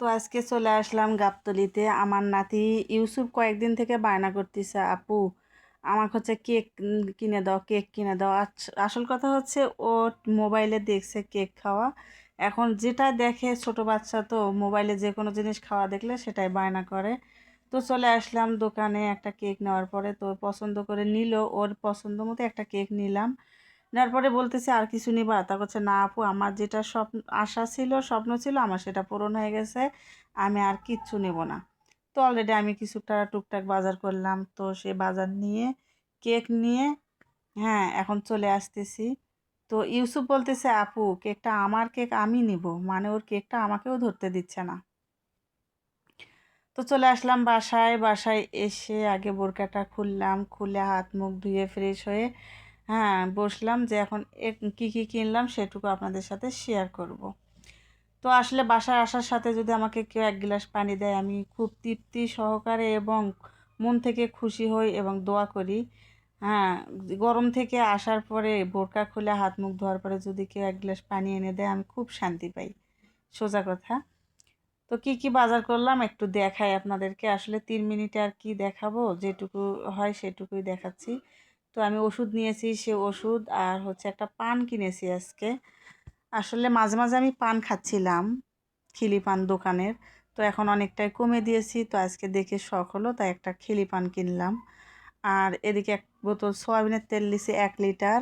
তো আজকে চলে আসলাম গাবতলিতে। আমার নাতি ইউসুফ কয়েকদিন থেকে বায়না করতেছে, আপু আমাকে হচ্ছে কেক কিনে দাও, কেক কিনে দাও। আসল কথা হচ্ছে ও মোবাইলে দেখছে কেক খাওয়া। এখন যেটা দেখে, ছোট বাচ্চা তো মোবাইলে যে কোনো জিনিস খাওয়া দেখলে সেটাই বায়না করে। তো চলে আসলাম দোকানে, একটা কেক নেওয়ার পরে তো পছন্দ করে নিল, ওর পছন্দ মতো একটা কেক নিলাম। নেওয়ার পরে বলতেছে আর কিছু নিবা? তা করছে না আপু, আমার যেটা স্বপ্ন আশা ছিল, স্বপ্ন ছিল, আমার সেটা পূরণ হয়ে গেছে, আমি আর কিচ্ছু নেব না। তো অলরেডি আমি কিছুটা টুকটাক বাজার করলাম, তো সে বাজার নিয়ে কেক নিয়ে হ্যাঁ এখন চলে আসতেছি। তো ইউসুফ বলতেছে আপু কেকটা আমার, কেক আমি নিব, মানে ওর কেকটা আমাকেও ধরতে দিচ্ছে না। তো চলে আসলাম বাসায়। বাসায় এসে আগে বোরকাটা খুললাম, খুলে হাত মুখ ধুয়ে ফ্রেশ হয়ে বসলাম যে এখন কি কি কিনলাম সেটুকু আপনাদের সাথে শেয়ার করব। তো আসলে বাসায় আসার সাথে যদি আমাকে কেউ এক গ্লাস পানি দেয়, আমি খুব তৃপ্তি সহকারে এবং মন থেকে খুশি হই এবং দোয়া করি। হ্যাঁ, গরম থেকে আসার পরে বোরকা খুলে হাত মুখ ধোয়ার পরে যদি কেউ এক গ্লাস পানি এনে দেয়, আমি খুব শান্তি পাই, সোজা কথা। তো কি কি বাজার করলাম একটু দেখাই আপনাদেরকে। আসলে 3 মিনিটে আর কি দেখাবো, যেটুকু হয় সেটুকুই দেখাচ্ছি। তো আমি ওষুধ নিয়েছি, সে ওষুধ আর হচ্ছে একটা পান কিনেছি আজকে। আসলে মাঝে মাঝে আমি পান খাচ্ছিলাম, খিলি পান দোকানের। তো এখন অনেকটাই কমে দিয়েছি, তো আজকে দেখে শখ হলো তাই একটা খিলি পান কিনলাম। আর এদিকে এক বোতল সয়াবিনের তেল নিছি 1 লিটার।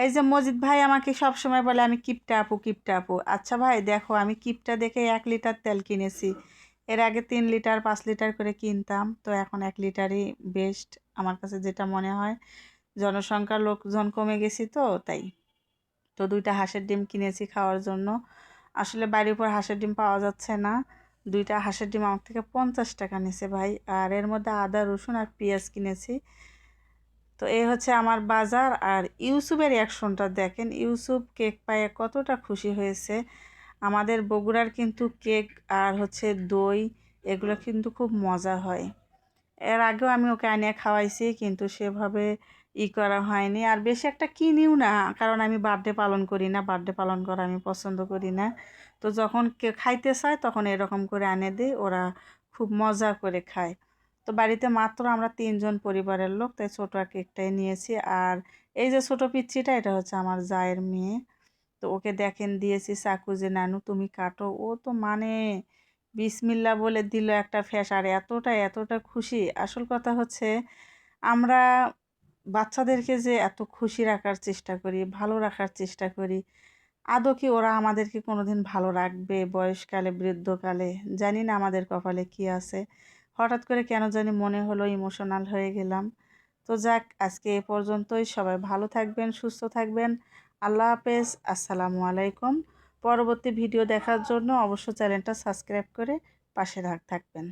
এই যে মজিদ ভাই আমাকে সব সময় বলে আমি কিপটা আপু, কিপটা আপু। আচ্ছা ভাই দেখো, আমি কিপটা দেখে 1 লিটার তেল কিনেছি। এর আগে 3 লিটার 5 লিটার করে কিনতাম, তো এখন 1 লিটারই বেস্ট আমার কাছে যেটা মনে হয়। জনসংখ্যার লোকজন কমে গেছি তো তাই। তো 2টা হাঁসের ডিম কিনেছি খাওয়ার জন্য। আসলে বাড়ির উপর হাঁসের ডিম পাওয়া যাচ্ছে না। 2টা হাঁসের ডিম আমার থেকে 50 টাকা নিছে ভাই। আর এর মধ্যে আদা রসুন আর পেঁয়াজ কিনেছি। তো এই হচ্ছে আমার বাজার। আর ইউসুফের রিয়াকশনটা দেখেন, ইউসুফ কেক পায়ে কতটা খুশি হয়েছে। আমাদের বগুড়ার কিন্তু কেক আর হচ্ছে দই, এগুলো কিন্তু খুব মজা হয়। এর আগেও আমি ওকে আনিয়ে খাওয়াইছি, কিন্তু সেভাবে করা হয়নি। আর বেশি একটা কিনিও না, কারণ আমি বার্থডে পালন করি না, বার্থডে পালন করা আমি পছন্দ করি না। তো যখন কেউ খাইতে চায় তখন এরকম করে আনে দিই, ওরা খুব মজা করে খায়। তো বাড়িতে মাত্র আমরা 3জন পরিবারের লোক, তাই ছোটো কেকটাই নিয়েছি। আর এই যে ছোটো পিচ্ছিটা, এটা হচ্ছে আমার জায়ের মেয়ে। তো ওকে দেখেন দিয়েছি চাকু, যে নানু তুমি কাটো। ও তো মানে বিসমিল্লা বলে দিল একটা ফ্যাস। আর এতটা এতটা খুশি। আসল কথা হচ্ছে আমরা বাচ্চাদেরকে যে এত খুশি রাখার চেষ্টা করি, ভালো রাখার চেষ্টা করি, আদৌ কি ওরা আমাদেরকে কোনোদিন ভালো রাখবে বয়সকালে, বৃদ্ধকালে? জানি না আমাদের কপালে কি আছে। হঠাৎ করে কেন জানি মনে হলো, ইমোশনাল হয়ে গেলাম। তো যাক, আজকে এ পর্যন্তই। সবাই ভালো থাকবেন, সুস্থ থাকবেন। আল্লাহ হাফেজ, আসসালামু আলাইকুম। পরবর্তী ভিডিও দেখার জন্য অবশ্য চ্যানেলটা সাবস্ক্রাইব করে পাশে থাকবেন।